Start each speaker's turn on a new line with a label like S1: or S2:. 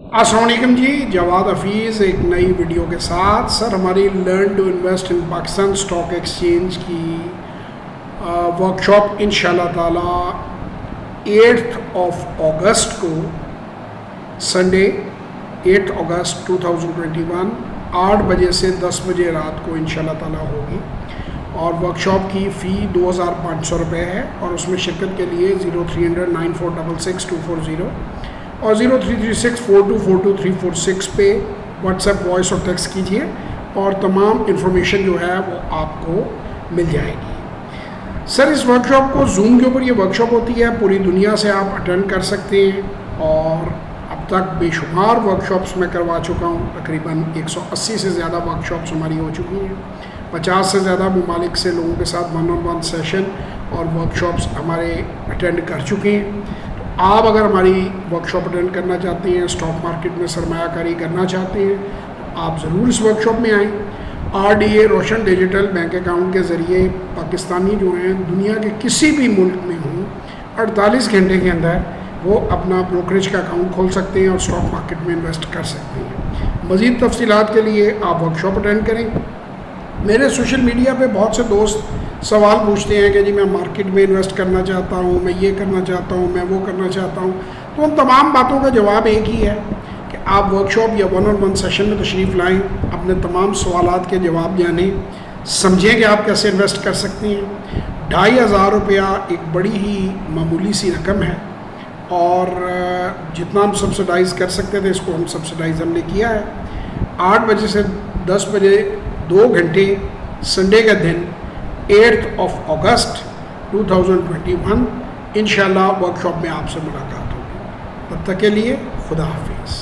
S1: अस्सलाम वालेकुम जी, जवाद हफीज़ एक नई वीडियो के साथ। सर, हमारी learn to invest in Pakistan stock exchange की वर्कशॉप इंशाल्लाह ताला 8 अगस्त को संडे 8 अगस्त 2021 8 बजे से 10 बजे रात को इंशाल्लाह ताला होगी। और वर्कशॉप की फ़ी 2500 रुपये है और उसमें शिरकत के लिए 0300 9466 240 और 03364242 पे व्हाट्सएप वॉइस और टेक्स्ट कीजिए और तमाम इन्फॉर्मेशन जो है वो आपको मिल जाएगी। सर, इस वर्कशॉप को जूम के ऊपर ये वर्कशॉप होती है, पूरी दुनिया से आप अटेंड कर सकते हैं और अब तक बेशुमार वर्कशॉप्स मैं करवा चुका हूँ। तकरीबन 180 से ज़्यादा वर्कशॉप्स हमारी हो चुकी हैं। 50 से ज़्यादा ममालिक से लोगों के साथ 1-on-1 सेशन और वर्कशॉप्स हमारे अटेंड कर चुके हैं। आप अगर हमारी वर्कशॉप अटेंड करना चाहते हैं, स्टॉक मार्केट में सरमायाकारी करना चाहते हैं, तो आप ज़रूर इस वर्कशॉप में आएँ। RDA रोशन डिजिटल बैंक अकाउंट के ज़रिए पाकिस्तानी जो हैं दुनिया के किसी भी मुल्क में हों 48 घंटे के अंदर वो अपना ब्रोकरेज का अकाउंट खोल सकते हैं और स्टॉक मार्केट में इन्वेस्ट कर सकते हैं। मज़ीद तफसीलात के लिए आप वर्कशॉप अटेंड करें। मेरे सोशल मीडिया पे बहुत से दोस्त सवाल पूछते हैं कि जी मैं मार्केट में इन्वेस्ट करना चाहता हूँ, मैं ये करना चाहता हूँ, मैं वो करना चाहता हूँ। तो उन तमाम बातों का जवाब एक ही है कि आप वर्कशॉप या 1-on-1 सेशन में तशरीफ़ लाएँ, अपने तमाम सवालात के जवाब जानें, समझें कि आप कैसे इन्वेस्ट कर सकते हैं। 2500 रुपया एक बड़ी ही मामूली सी रकम है और जितना हम सब्सिडाइज़ कर सकते थे इसको हम सब्सिडाइज़ हमने किया है। 8 बजे से 10 बजे 2 घंटे संडे का दिन 8 अगस्त 2021 इंशाल्लाह वर्कशॉप में आपसे मुलाकात होगी। तब तक के लिए खुदा हाफिज़।